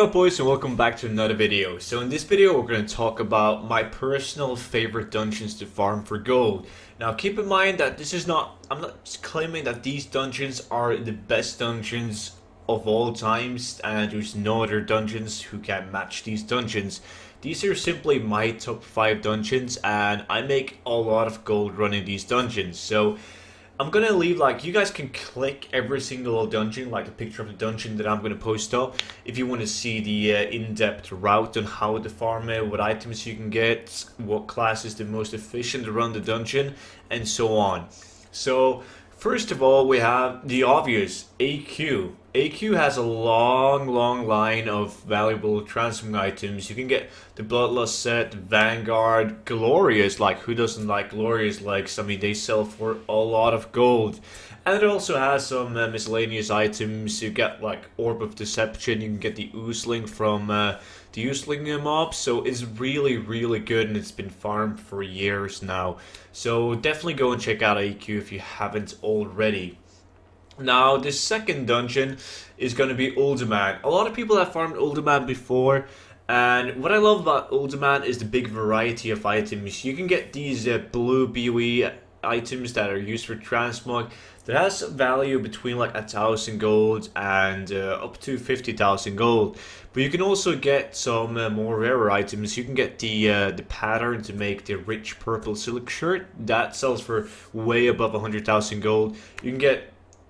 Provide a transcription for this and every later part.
up boys and welcome back to another video. So in this video we're going to talk about my personal favorite dungeons to farm for gold. Now keep in mind that I'm not claiming that these dungeons are the best dungeons of all times and there's no other dungeons who can match these dungeons. These are simply my top 5 dungeons and I make a lot of gold running these dungeons. So I'm gonna leave, you guys can click every single dungeon, like the picture of the dungeon that I'm gonna post up, if you want to see the in-depth route on how to farm it, what items you can get, what class is the most efficient to run the dungeon, and so on. So first of all, we have the obvious AQ. AQ has a long line of valuable transforming items. You can get the Bloodlust set, Vanguard, Glorious. Like, who doesn't like Glorious legs? I mean, they sell for a lot of gold. And it also has some miscellaneous items. You get like Orb of Deception. You can get the Oozling from the Oozling mob. So it's really good, and it's been farmed for years now. So definitely go and check out AQ if you haven't already. Now, the second dungeon is going to be Uldaman. A lot of people have farmed Uldaman before, and what I love about Uldaman is the big variety of items. You can get these blue BOE items that are used for transmog that has value between like 1,000 gold and up to 50,000 gold. But you can also get some more rarer items. You can get the pattern to make the rich purple silk shirt that sells for way above 100,000 gold. You can get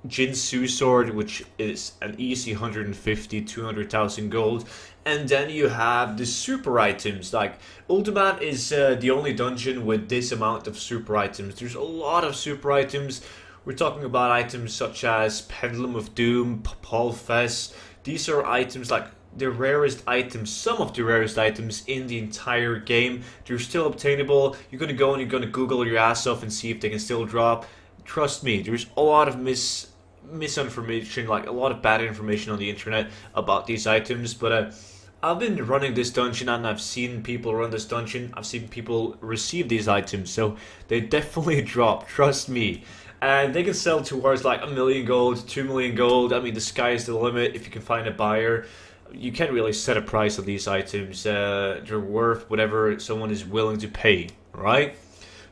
Jinsu sword, which is an easy 150, 200,000 gold. And then you have the super items. Like, Uldaman is the only dungeon with this amount of super items. There's a lot of super items. We're talking about items such as Pendulum of Doom, Palfest. These are items like the rarest items, some of the rarest items in the entire game. They're still obtainable. You're gonna go and you're gonna Google your ass off and see if they can still drop. Trust me, there's a lot of misinformation, like a lot of bad information on the internet about these items, but I've been running this dungeon and I've seen people run this dungeon. I've seen people receive these items, so they definitely drop, trust me. And they can sell towards like 1,000,000 gold, 2,000,000 gold. I mean, the sky is the limit if you can find a buyer. You can't really set a price on these items. They're worth whatever someone is willing to pay, right?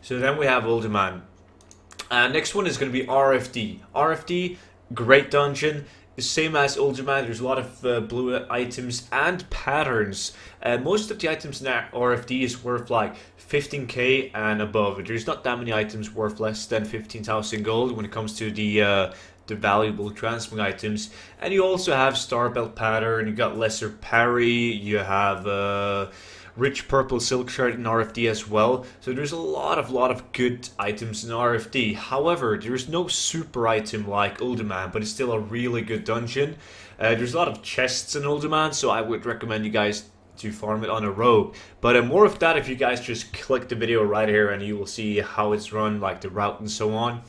So then we have Uldaman. Next one is going to be RFD. RFD, great dungeon. The same as Uldaman, there's a lot of blue items and patterns. Most of the items in RFD is worth like 15k and above. There's not that many items worth less than 15,000 gold when it comes to the valuable transmog items. And you also have Starbelt pattern, you got Lesser Parry, you have rich purple silk shirt in RFD as well. So there's a lot of good items in RFD. However, there's no super item like Uldaman, but it's still a really good dungeon. There's a lot of chests in Uldaman, so I would recommend you guys to farm it on a rogue. But more of that if you guys just click the video right here and you will see how it's run, like the route and so on.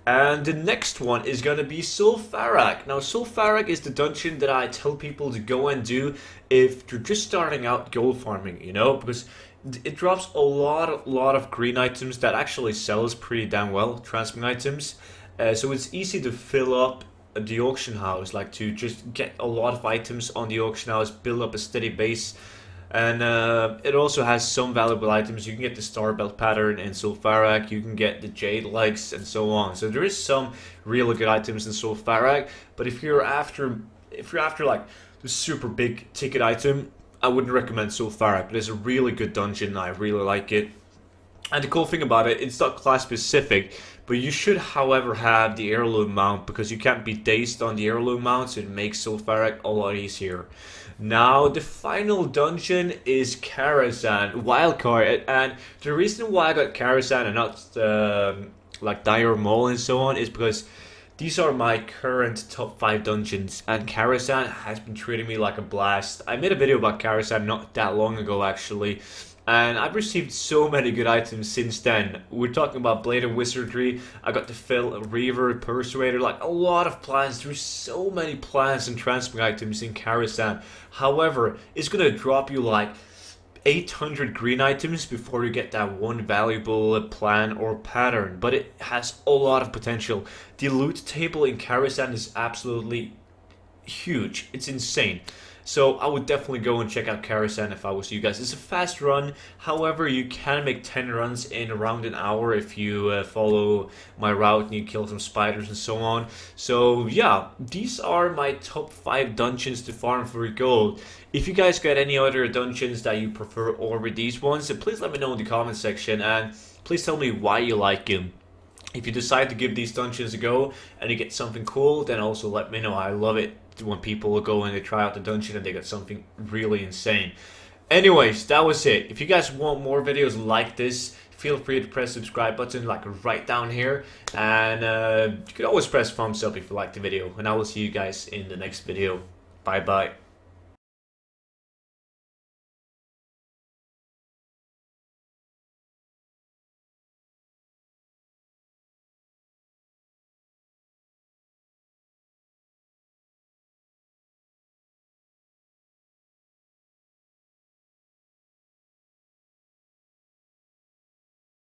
And the next one is going to be Sul'Farrak. Now, Sul'Farrak is the dungeon that I tell people to go and do if you're just starting out gold farming, you know, because it drops a lot of green items that actually sells pretty damn well, transmog items. So it's easy to fill up the auction house, like to just get a lot of items on the auction house, build up a steady base. And it also has some valuable items. You can get the Starbelt pattern in Sul'Farrak, you can get the Jade legs and so on. So there is some really good items in Sul'Farrak, but if you're after like the super big ticket item, I wouldn't recommend Sul'Farrak, but it's a really good dungeon and I really like it. And the cool thing about it, it's not class specific, but you should however have the heirloom mount because you can't be dazed on the heirloom mount, so it makes Sul'Farrak a lot easier. Now, the final dungeon is Karazhan, Wildcard, and the reason why I got Karazhan and not like Dire Maul and so on is because these are my current top 5 dungeons, and Karazhan has been treating me like a blast. I made a video about Karazhan not that long ago actually, and I've received so many good items since then. We're talking about Blade of Wizardry, I got the Fill, Reaver, Persuader, like a lot of plans. There's so many plans and transmog items in Karazhan. However, it's gonna drop you like 800 green items before you get that one valuable plan or pattern, but it has a lot of potential. The loot table in Karazhan is absolutely huge. It's insane. So I would definitely go and check out Karasan if I was you guys. It's a fast run. However, you can make 10 runs in around an hour if you follow my route and you kill some spiders and so on. So yeah, these are my top 5 dungeons to farm for gold. If you guys got any other dungeons that you prefer over these ones, then please let me know in the comment section, and please tell me why you like them. If you decide to give these dungeons a go and you get something cool, then also let me know. I love it when people go and they try out the dungeon and they get something really insane. Anyways, that was it. If you guys want more videos like this, feel free to press the subscribe button like right down here, and you can always press thumbs up if you like the video, and I will see you guys in the next video. Bye bye.